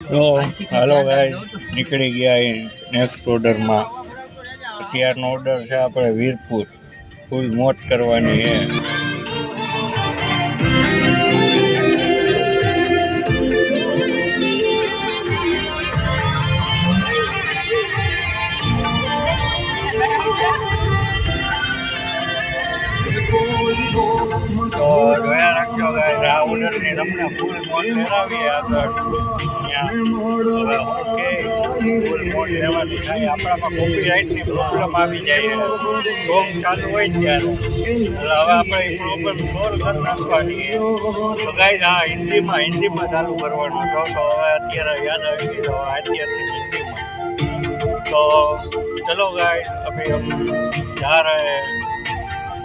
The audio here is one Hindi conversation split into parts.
તો હાલો ગાઈસ નીકળી ગયા નેક્સ્ટ ઓર્ડરમાં. અત્યારનો ઓર્ડર છે આપણે વીરપુર. ફૂલ મોજ કરવાની છે. તો જોયા રાખજો ગાઈસ આ ઓર્ડરની તમને ફૂલ મોજ કરાવીએ આગળ. હવે ઓકે ફૂલ મોજ લેવાની થાય. આપણામાં કોપીરાઇટની પ્રોબ્લેમ આવી જાય સોંગ ચાલુ હોય ત્યારે, એટલે હવે આપણે એ પ્રોબ્લેમ સોલ્વ કરી નાખવાની. તો ગાઈસ આ હિન્દીમાં ચાલુ કરવાનો હતો, તો હવે અત્યારે યાદ આવી ગઈ, તો અત્યારથી હિન્દીમાં. तो चलो गाइस अभी हम जा रहे हैं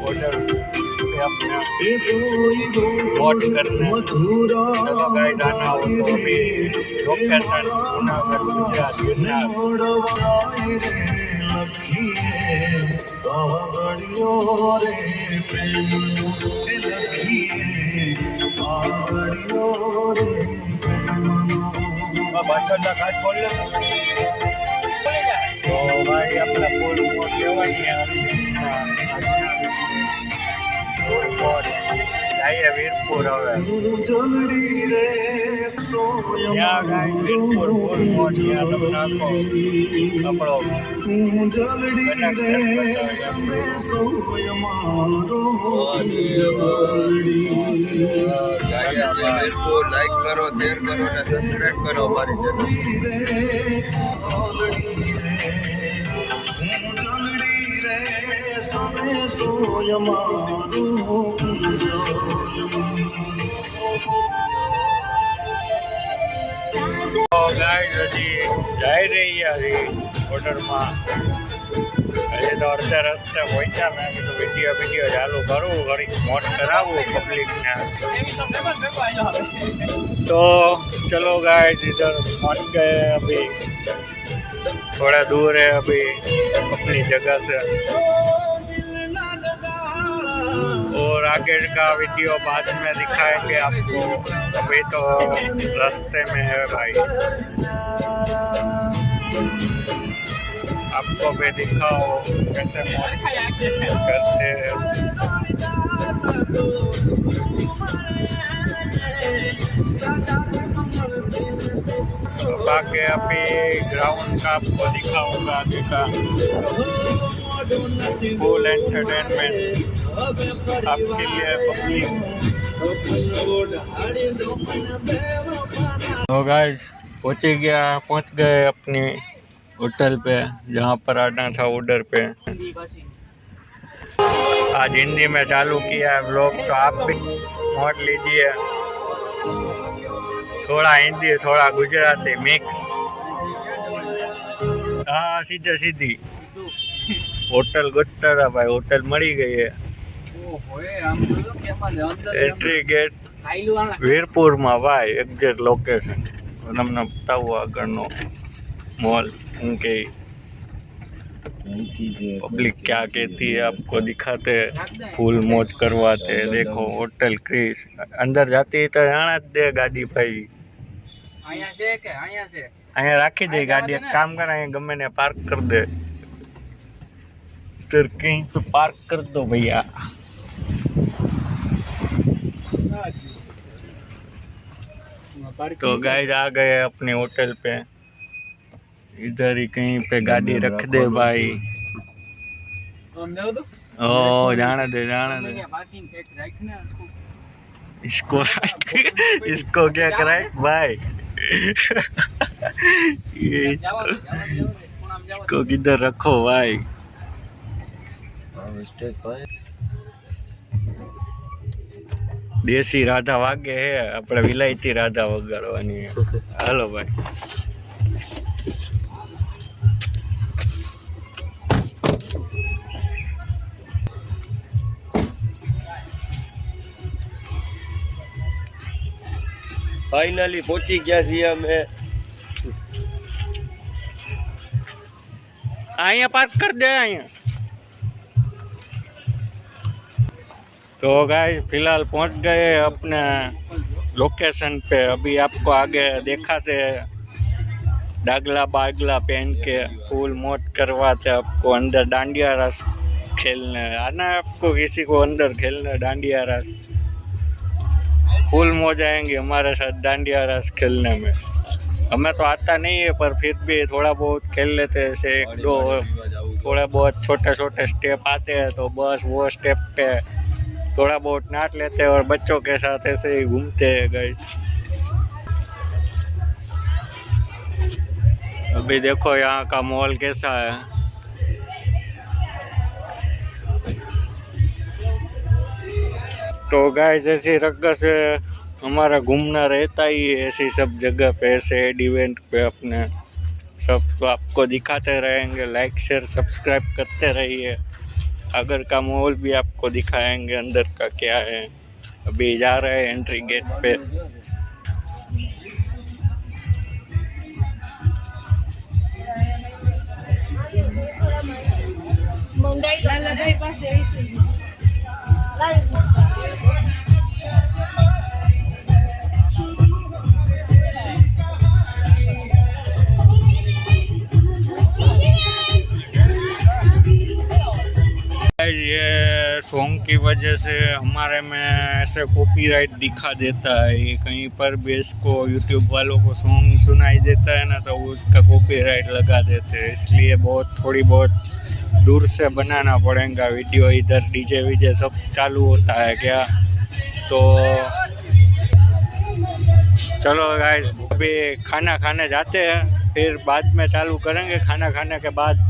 होटल पे अपने वॉच करने. चलो गाइस आना हो तो अभी लोकेशन जूनागढ़ गुजरात गिरनार. પાછળના કાચ ખોલ લે. તો ભાઈ આપણે ફૂલ મોજ લેવાની ફૂલ મોજ જઈએ વીરપુર. હવે ત્યાં ગાય વીરપુર ફૂલ મોજ ત્યાં તમે નાખો આપણો વીરપુર લાઈક કરો, શેર કરો અને સબસ્ક્રાઇબ કરો અમારી ચેનલ. ગાઈસ હજી જઈ રહ્યા છીએ ઓર્ડરમાં. હજી તો અડધા રસ્તે પહોંચ્યા. મેં કીધું વિડીયો ચાલુ કરું, ઘણી મોજ કરાવું પબ્લિકને. तो चलो गाइस इधर पहुंच गए. अभी थोड़ा दूर है अभी अपनी जगह से, और आगे का वीडियो बाद में दिखाएंगे आपको. अभी तो रास्ते में है भाई, आपको भी दिखाओ कैसे मौज करते हैं. बाकी अभी ग्राउंड का आपको दिखाऊंगा आगे का फुल एंटरटेनमेंट आपके लिए पब्लिक. तो गाइस पहुंच गए अपनी होटल पे जहाँ पर आना था ऑर्डर पे. आज हिंदी में चालू किया है व्लॉग, तो आप भी नोट लीजिए. थोड़ा हिंदी थोड़ा गुजराती मिक्स. हाँ सीधे सीधी होटल गोता था भाई. होटल मरी गई है. एंट्री गेट वीरपुर में भाई एग्जेक्ट लोकेशन તમને બતાવું આગળનો मॉल. उनके पब्लिक क्या कहती है आपको दिखाते, फुल मौज करवाते. देखो होटल क्रिश अंदर जाती तो जाना दे गाड़ी भाई. अँ राखी दे गाड़ी. एक काम कर गमे ने पार्क कर दे. फिर कहीं पे पार्क कर दो भैया. तो गाइस आ गए अपने होटल पे. इधर ही कहीं पे गाड़ी रख दे भाई. ओ जाने दे इसको इसको क्या कराए भाई. ये इसको किधर रखो भाई. देसी राधा वागे है, अपने विलायती राधा वगाड़वानी है. हेलो भाई. फाइनली पहुंची गया छी हमें. आया पार्क कर दे आया. तो गाइस फिलहाल पहुंच गए अपने लोकेशन पे. अभी आपको आगे दिखाते डागला बागला पहन के फुल मौज करवाते आपको अंदर डांडिया रास खेलने आना है। आपको किसी को अंदर खेलना डांडिया रास, फुल मौज आएंगे हमारे साथ डांडिया रास खेलने में। हमें तो आता नहीं है पर फिर भी थोड़ा बहुत खेल लेते हैं, ऐसे एक दो थोड़ा बहुत छोटे छोटे स्टेप आते हैं तो बस वो स्टेप पे थोड़ा बहुत नाच लेते हैं और बच्चों के साथ ऐसे ही घूमते हैं गाइस। अभी देखो यहाँ का मॉल कैसा है। तो गाइस ऐसी रंग से हमारा घूमना रहता ही है, ऐसी सब जगह पे ऐसे इवेंट पे अपने सब तो आपको दिखाते रहेंगे। लाइक शेयर सब्सक्राइब करते रहिए। अगर का मॉल भी आपको दिखाएंगे अंदर का क्या है। अभी जा रहे हैं एंट्री गेट पे। ये सॉन्ग की वजह से हमारे में ऐसे कॉपीराइट दिखा देता है, ये कहीं पर भी इसको यूट्यूब वालों को सॉन्ग सुनाई देता है ना तो उसका कॉपीराइट लगा देते हैं। इसलिए थोड़ी बहुत दूर से बनाना पड़ेगा वीडियो। इधर डीजे वीजे सब चालू होता है क्या, तो चलो गाइस अभी खाना खाने जाते हैं, फिर बाद में चालू करेंगे। खाना खाने के बाद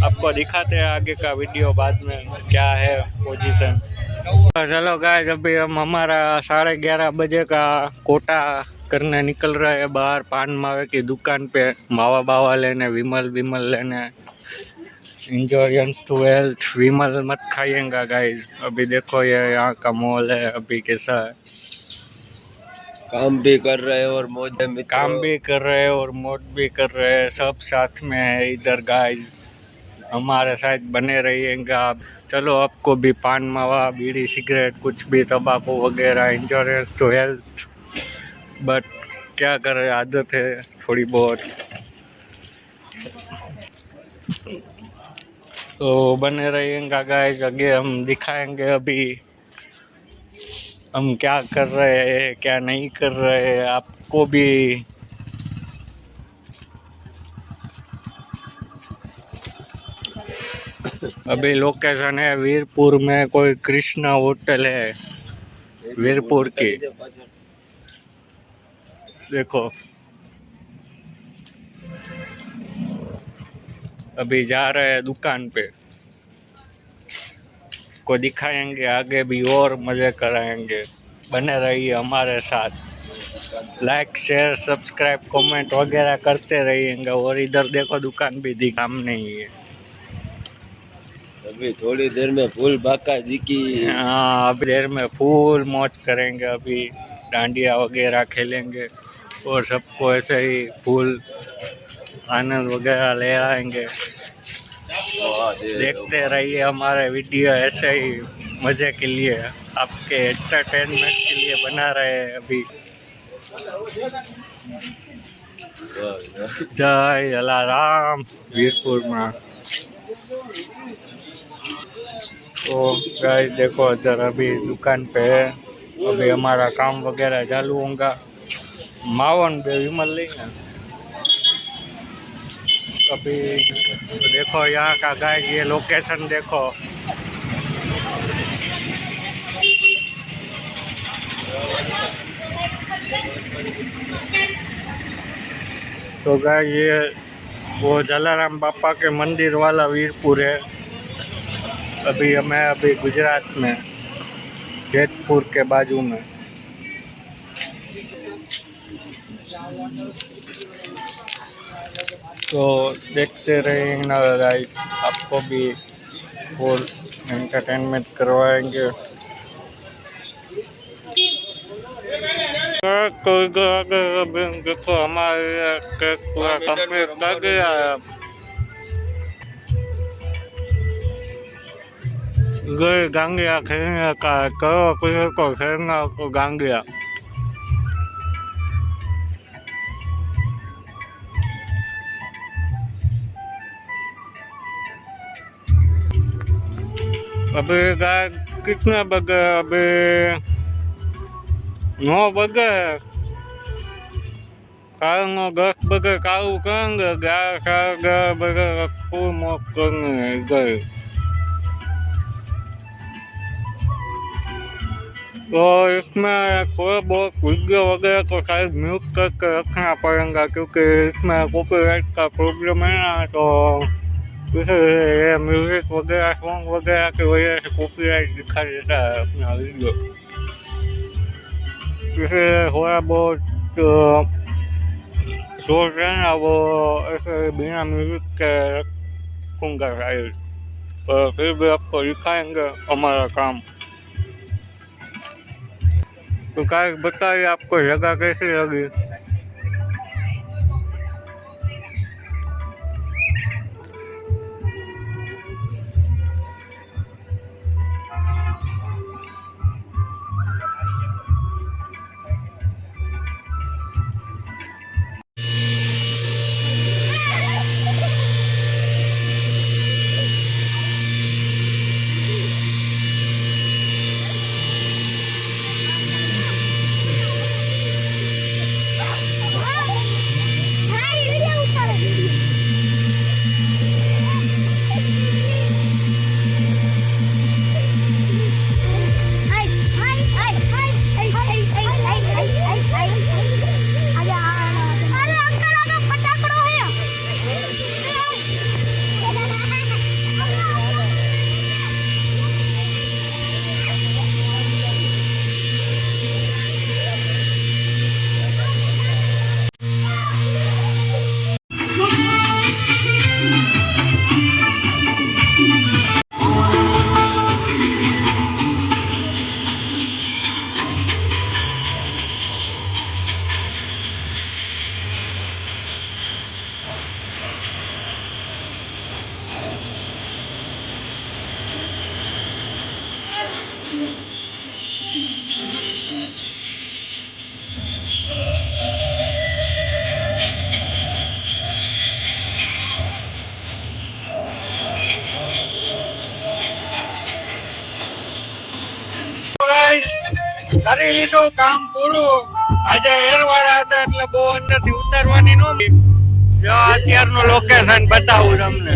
आपको दिखाते हैं आगे का वीडियो बाद में क्या है पोजीशन। चलो गाइस अभी हम हमारा 11:30 बजे का कोटा करने निकल रहे हैं बाहर पान मावे की दुकान पे, मावा बावा लेने, विमल लेने। इंजॉयंस टू हेल्थ, विमल मत खाइएगा गाइस। अभी देखो ये यहाँ का मॉल है अभी कैसा है। काम भी कर रहे हैं और मौज में, काम भी कर रहे हैं और मौज भी कर रहे हैं, सब साथ में है इधर गाइस। हमारे साथ बने रहिएगा आप। चलो आपको भी पान मावा बीड़ी सिगरेट कुछ भी तंबाकू वगैरह इंश्योरेंस टू हेल्थ, बट क्या करें आदत है थोड़ी बहुत, तो बने रहिएगा गाइस। आगे हम दिखाएंगे अभी हम क्या कर रहे हैं क्या नहीं कर रहे हैं आपको भी। अभी लोकेशन है वीरपुर में, कोई कृष्णा होटल है वीरपुर की, देखो। अभी जा रहे हैं दुकान पे, को दिखाएंगे आगे भी और मजे कराएंगे। बने रहिए हमारे साथ, लाइक शेयर सब्सक्राइब कमेंट वगैरह करते रहिएगा। और इधर देखो दुकान भी दिखाम नहीं है। अभी थोड़ी देर में फूल बाका जी की, हाँ अभी देर में फुल मौज करेंगे। अभी डांडिया वगैरह खेलेंगे और सबको ऐसे ही फुल आनंद वगैरह ले आएंगे। देखते रहिए हमारे वीडियो ऐसे ही मज़े के लिए, आपके एंटरटेनमेंट के लिए बना रहे हैं। अभी जय जलाराम वीरपुर में। तो गाइस देखो इधर अभी दुकान पे है, अभी हमारा काम वगैरह चालू होगा। मावन पे विमल लेंगे अभी। तो देखो यहाँ का गाइस ये लोकेशन देखो, तो गाइस ये वो जलाराम बापा के मंदिर वाला वीरपुर है। अभी गुजरात में जेतपुर के बाजू में। तो देखते रहेंगे गाइस, आपको भी और एंटरटेनमेंट करवाएंगे। देखो हमारे पूरा कंप्लीट कर गया है। गए गांगिया खेलने का करो, किसी को खेलना को गांगिया। अभी गाय कितना बगे? अभी 9 बगे। कालनो 10 बगे चालू करेंगे, 11 बगे फुल मौत करने गए। तो इसमें थोड़ा बहुत वीडियो वगैरह को शायद म्यूट करके रखना पड़ेगा, क्योंकि इसमें कॉपीराइट का प्रॉब्लम है ना, तो ये म्यूजिक वगैरह सॉन्ग वगैरह की वजह से कॉपीराइट दिखा देता है अपना वीडियो। इसलिए थोड़ा बहुत शोर्ट है ना, वो ऐसे बिना म्यूजिक के रखूँगा शायद, पर फिर भी आपको दिखाएंगे हमारा काम। तो क्या बताइए आपको जगह कैसी लगी? કરી લીધું કામ પૂરું. આજે એરવાળા હતા એટલે બહુ અંદરથી ઉતારવાની નો. જો અત્યારનું લોકેશન બતાવું તમને.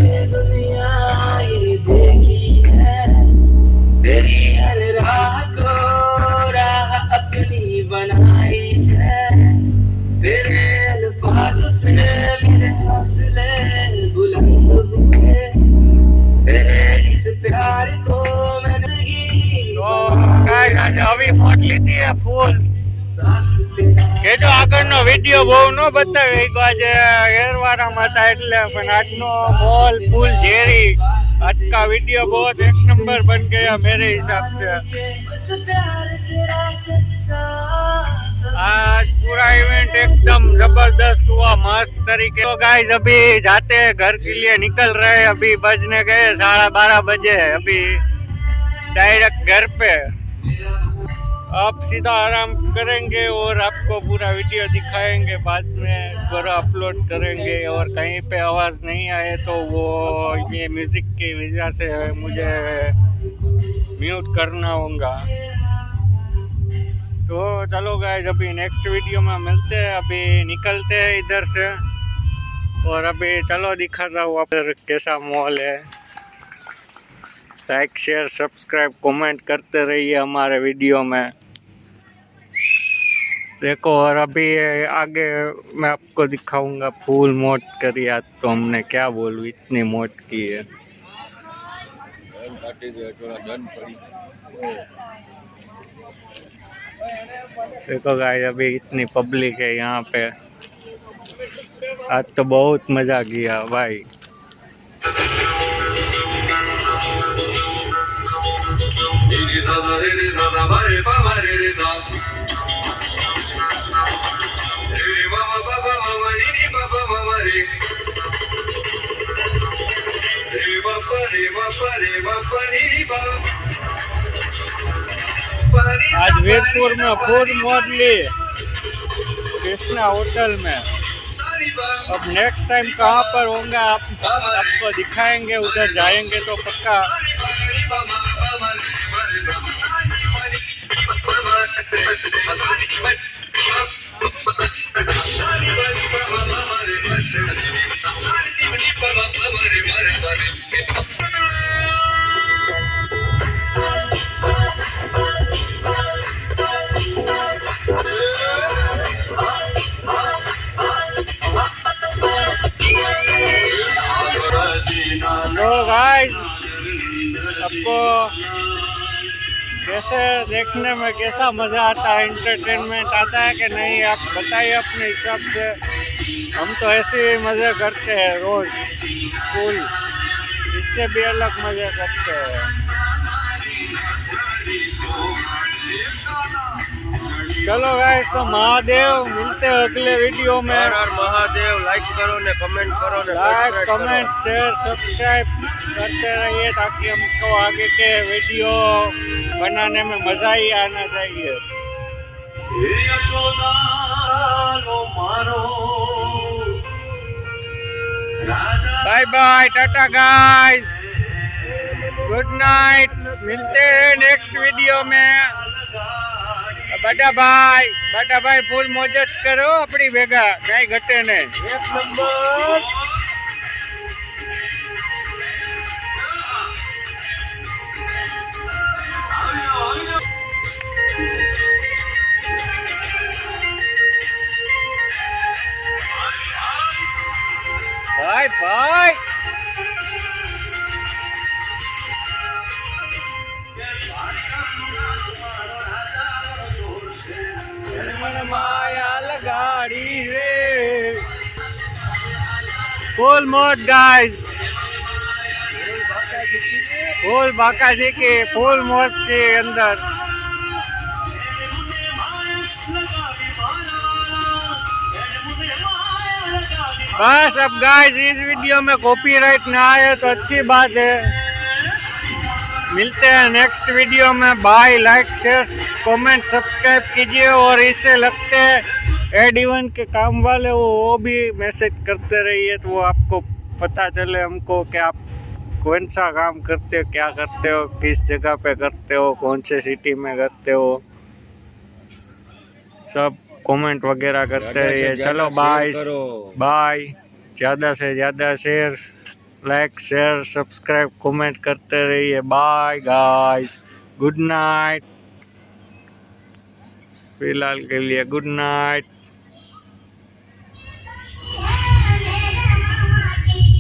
अभी मोट लीधी है फूल ये जो આગળનો વિડિયો બહુ નો બતાવે એક આજે એરવાળામાં હતા એટલે પણ આજનો મોલ फूल जेरी आज का वीडियो बहुत एक नंबर बन गया मेरे हिसाब से। आज पूरा इवेंट एकदम जबरदस्त हुआ मस्त तरीके। तो गाइस अभी जाते हैं घर के लिए निकल रहे हैं, अभी बजने गए 12:30 बजे, अभी डायरेक्ट घर पे। अब सीधा आराम करेंगे और आपको पूरा वीडियो दिखाएंगे, बाद में पूरा अपलोड करेंगे। और कहीं पे आवाज़ नहीं आए तो वो ये म्यूज़िक की वजह से मुझे म्यूट करना होगा। तो चलो गाइस अभी नेक्स्ट वीडियो में मिलते हैं, अभी निकलते हैं इधर से। और अभी चलो दिखाता हूँ आप कैसा मॉल है। लाइक शेयर सब्सक्राइब कमेंट करते रहिए हमारे वीडियो में देखो। और अभी आगे मैं आपको दिखाऊंगा फुल मोट करी। आज तो हमने क्या बोलूं इतनी मोट की है। देखो गाइस अभी इतनी पब्लिक है यहाँ पे, आज तो बहुत मजा किया भाई। आज वीरपुर में फूड मोड ली कृष्णा होटल में। अब नेक्स्ट टाइम कहाँ पर होंगे आपको दिखाएंगे, उधर जाएंगे तो पक्का। तो गाइस आपको कैसे देखने में कैसा मज़ा आता है, एंटरटेनमेंट आता है कि नहीं, आप बताइए अपने हिसाब से। हम तो ऐसे ही मज़े करते हैं रोज़, फुल, इससे भी अलग मज़े करते हैं। चलो गाइस, तो महादेव, मिलते हैं अगले वीडियो में। हर हर महादेव। लाइक करो ने कमेंट करो ने लाइक, सब्सक्राइब करो। कमेंट, शेयर, सब्सक्राइब करते रहिए ताकि हमको आगे के वीडियो बनाने में मज़ा ही आना चाहिए। Bye bye, tata guys, good night, मिलते हैं नेक्स्ट वीडियो में। बड़ा भाई फूल मौजत करो अपनी भेगा, कहीं घटे ने। एक नंबर। बाय। माया लगाड़ी रे, फुल मौत गाइस, फुल बाका जी की फुल मौत के अंदर। बस अब गाइस इस वीडियो में कॉपीराइट ना आए तो अच्छी बात है। मिलते हैं नेक्स्ट वीडियो में। Bye, like, share, comment, subscribe कीजिए। और इससे लगते हैं एड1 के काम वाले वो भी मैसेज करते रहिए, तो वो आपको पता चले हमको कि आप कौन सा काम करते हो, क्या करते हो, किस जगह पे करते हो, कौन से सिटी में करते हो, सब कमेंट वगैरह करते रहिए। चलो बाय, ज़्यादा से ज़्यादा share, like, share, subscribe, comment करते रहिए। बाय गाइस, गुड नाइट, फिलहाल के लिए गुड नाइट।